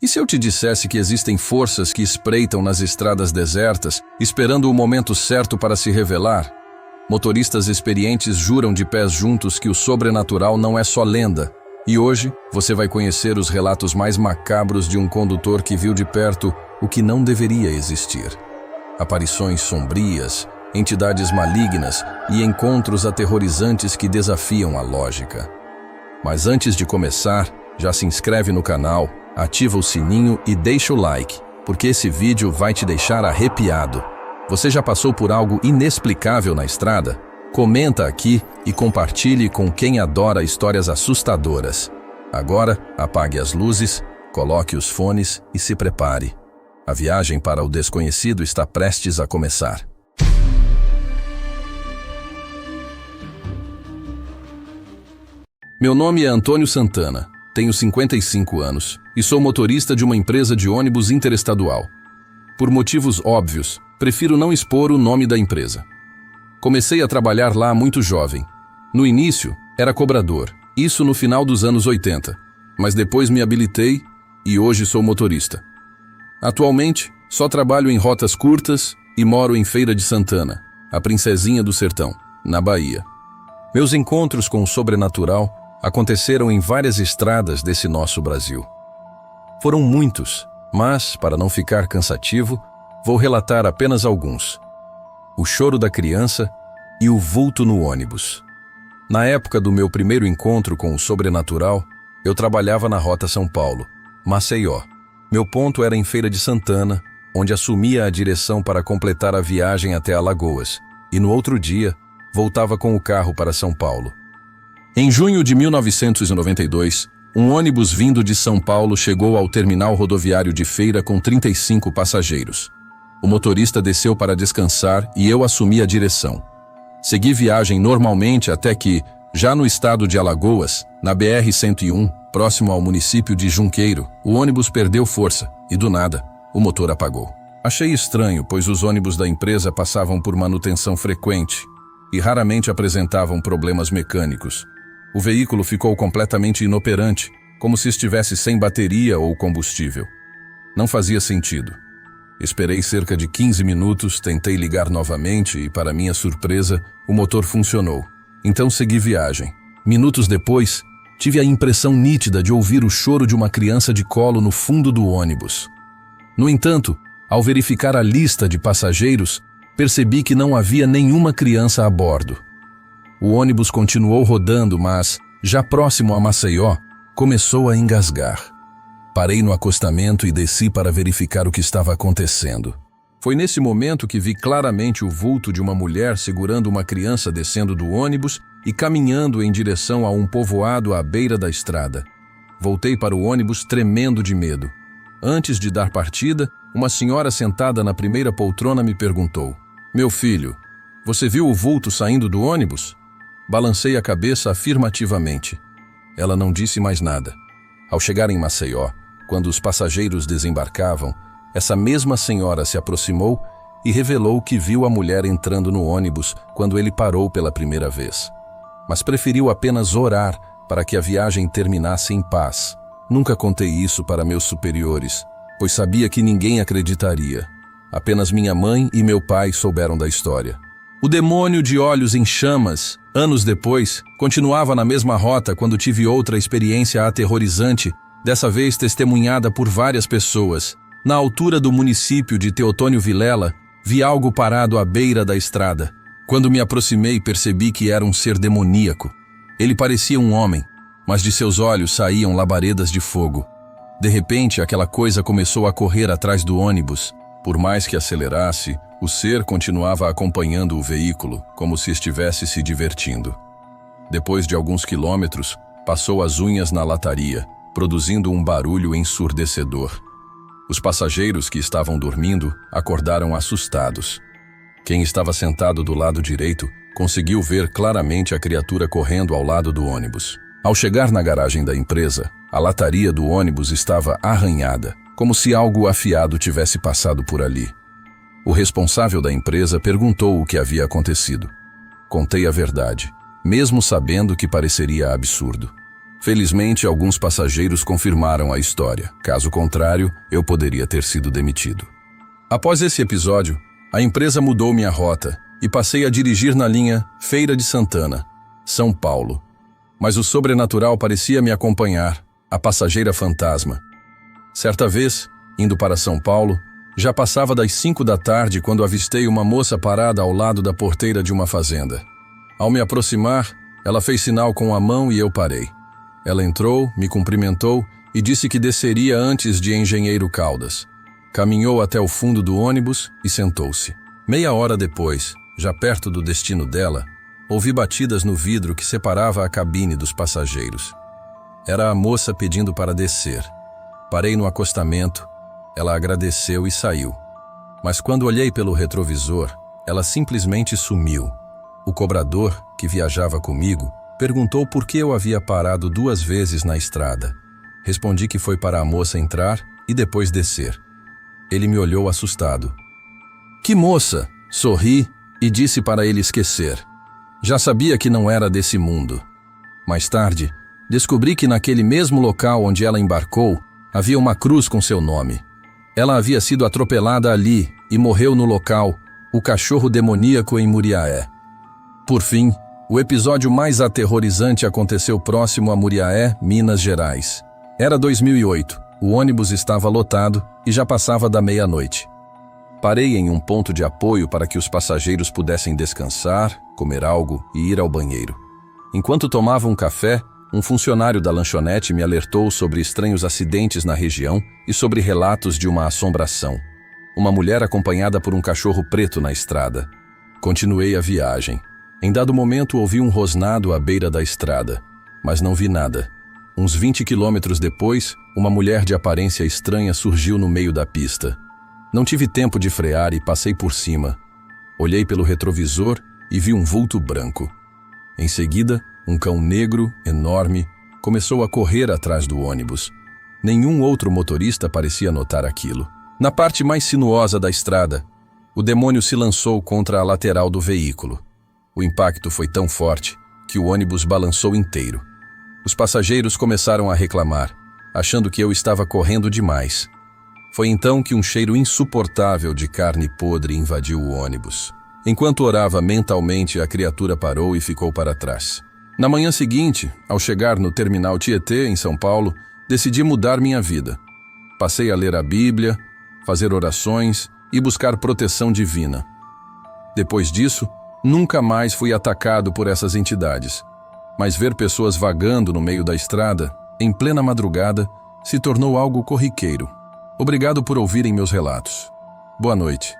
E se eu te dissesse que existem forças que espreitam nas estradas desertas, esperando o momento certo para se revelar? Motoristas experientes juram de pés juntos que o sobrenatural não é só lenda. E hoje, você vai conhecer os relatos mais macabros de um condutor que viu de perto o que não deveria existir. Aparições sombrias, entidades malignas e encontros aterrorizantes que desafiam a lógica. Mas antes de começar, já se inscreve no canal, ativa o sininho e deixa o like, porque esse vídeo vai te deixar arrepiado. Você já passou por algo inexplicável na estrada? Comenta aqui e compartilhe com quem adora histórias assustadoras. Agora, apague as luzes, coloque os fones e se prepare. A viagem para o desconhecido está prestes a começar. Meu nome é Antônio Santana, tenho 55 anos e sou motorista de uma empresa de ônibus interestadual. Por motivos óbvios, prefiro não expor o nome da empresa. Comecei a trabalhar lá muito jovem. No início, era cobrador, isso no final dos anos 80, mas depois me habilitei e hoje sou motorista. Atualmente, só trabalho em rotas curtas e moro em Feira de Santana, a princesinha do sertão, na Bahia. Meus encontros com o sobrenatural aconteceram em várias estradas desse nosso Brasil. Foram muitos, mas, para não ficar cansativo, vou relatar apenas alguns. O choro da criança e o vulto no ônibus. Na época do meu primeiro encontro com o sobrenatural, eu trabalhava na Rota São Paulo, Maceió. Meu ponto era em Feira de Santana, onde assumia a direção para completar a viagem até Alagoas, e no outro dia, voltava com o carro para São Paulo. Em junho de 1992, um ônibus vindo de São Paulo chegou ao terminal rodoviário de Feira com 35 passageiros. O motorista desceu para descansar e eu assumi a direção. Segui viagem normalmente até que, já no estado de Alagoas, na BR-101, próximo ao município de Junqueiro, o ônibus perdeu força e, do nada, o motor apagou. Achei estranho, pois os ônibus da empresa passavam por manutenção frequente e raramente apresentavam problemas mecânicos. O veículo ficou completamente inoperante, como se estivesse sem bateria ou combustível. Não fazia sentido. Esperei cerca de 15 minutos, tentei ligar novamente e, para minha surpresa, o motor funcionou. Então segui viagem. Minutos depois, tive a impressão nítida de ouvir o choro de uma criança de colo no fundo do ônibus. No entanto, ao verificar a lista de passageiros, percebi que não havia nenhuma criança a bordo. O ônibus continuou rodando, mas, já próximo a Maceió, começou a engasgar. Parei no acostamento e desci para verificar o que estava acontecendo. Foi nesse momento que vi claramente o vulto de uma mulher segurando uma criança descendo do ônibus e caminhando em direção a um povoado à beira da estrada. Voltei para o ônibus tremendo de medo. Antes de dar partida, uma senhora sentada na primeira poltrona me perguntou: "Meu filho, você viu o vulto saindo do ônibus?" Balancei a cabeça afirmativamente. Ela não disse mais nada. Ao chegar em Maceió, quando os passageiros desembarcavam, essa mesma senhora se aproximou e revelou que viu a mulher entrando no ônibus quando ele parou pela primeira vez. Mas preferiu apenas orar para que a viagem terminasse em paz. Nunca contei isso para meus superiores, pois sabia que ninguém acreditaria. Apenas minha mãe e meu pai souberam da história. O demônio de olhos em chamas, anos depois, continuava na mesma rota quando tive outra experiência aterrorizante, dessa vez testemunhada por várias pessoas. Na altura do município de Teotônio Vilela, vi algo parado à beira da estrada. Quando me aproximei, percebi que era um ser demoníaco. Ele parecia um homem, mas de seus olhos saíam labaredas de fogo. De repente, aquela coisa começou a correr atrás do ônibus. Por mais que acelerasse, o ser continuava acompanhando o veículo, como se estivesse se divertindo. Depois de alguns quilômetros, passou as unhas na lataria, produzindo um barulho ensurdecedor. Os passageiros que estavam dormindo acordaram assustados. Quem estava sentado do lado direito conseguiu ver claramente a criatura correndo ao lado do ônibus. Ao chegar na garagem da empresa, a lataria do ônibus estava arranhada, como se algo afiado tivesse passado por ali. O responsável da empresa perguntou o que havia acontecido. Contei a verdade, mesmo sabendo que pareceria absurdo. Felizmente, alguns passageiros confirmaram a história. Caso contrário, eu poderia ter sido demitido. Após esse episódio, a empresa mudou minha rota e passei a dirigir na linha Feira de Santana, São Paulo. Mas o sobrenatural parecia me acompanhar, a passageira fantasma. Certa vez, indo para São Paulo, já passava das 5 da tarde quando avistei uma moça parada ao lado da porteira de uma fazenda. Ao me aproximar, ela fez sinal com a mão e eu parei. Ela entrou, me cumprimentou e disse que desceria antes de Engenheiro Caldas. Caminhou até o fundo do ônibus e sentou-se. Meia hora depois, já perto do destino dela, ouvi batidas no vidro que separava a cabine dos passageiros. Era a moça pedindo para descer. Parei no acostamento, ela agradeceu e saiu. Mas quando olhei pelo retrovisor, ela simplesmente sumiu. O cobrador, que viajava comigo, perguntou por que eu havia parado 2 vezes na estrada. Respondi que foi para a moça entrar e depois descer. Ele me olhou assustado. "Que moça?" Sorri e disse para ele esquecer. Já sabia que não era desse mundo. Mais tarde, descobri que naquele mesmo local onde ela embarcou, havia uma cruz com seu nome. Ela havia sido atropelada ali e morreu no local, o cachorro demoníaco em Muriaé. Por fim, o episódio mais aterrorizante aconteceu próximo a Muriaé, Minas Gerais. Era 2008, o ônibus estava lotado e já passava da meia-noite. Parei em um ponto de apoio para que os passageiros pudessem descansar, comer algo e ir ao banheiro. Enquanto tomava um café, um funcionário da lanchonete me alertou sobre estranhos acidentes na região e sobre relatos de uma assombração. Uma mulher acompanhada por um cachorro preto na estrada. Continuei a viagem. Em dado momento ouvi um rosnado à beira da estrada, mas não vi nada. Uns 20 quilômetros depois, uma mulher de aparência estranha surgiu no meio da pista. Não tive tempo de frear e passei por cima. Olhei pelo retrovisor e vi um vulto branco. Em seguida, um cão negro, enorme, começou a correr atrás do ônibus. Nenhum outro motorista parecia notar aquilo. Na parte mais sinuosa da estrada, o demônio se lançou contra a lateral do veículo. O impacto foi tão forte que o ônibus balançou inteiro. Os passageiros começaram a reclamar, achando que eu estava correndo demais. Foi então que um cheiro insuportável de carne podre invadiu o ônibus. Enquanto orava mentalmente, a criatura parou e ficou para trás. Na manhã seguinte, ao chegar no terminal Tietê, em São Paulo, decidi mudar minha vida. Passei a ler a Bíblia, fazer orações e buscar proteção divina. Depois disso, nunca mais fui atacado por essas entidades, mas ver pessoas vagando no meio da estrada, em plena madrugada, se tornou algo corriqueiro. Obrigado por ouvirem meus relatos. Boa noite.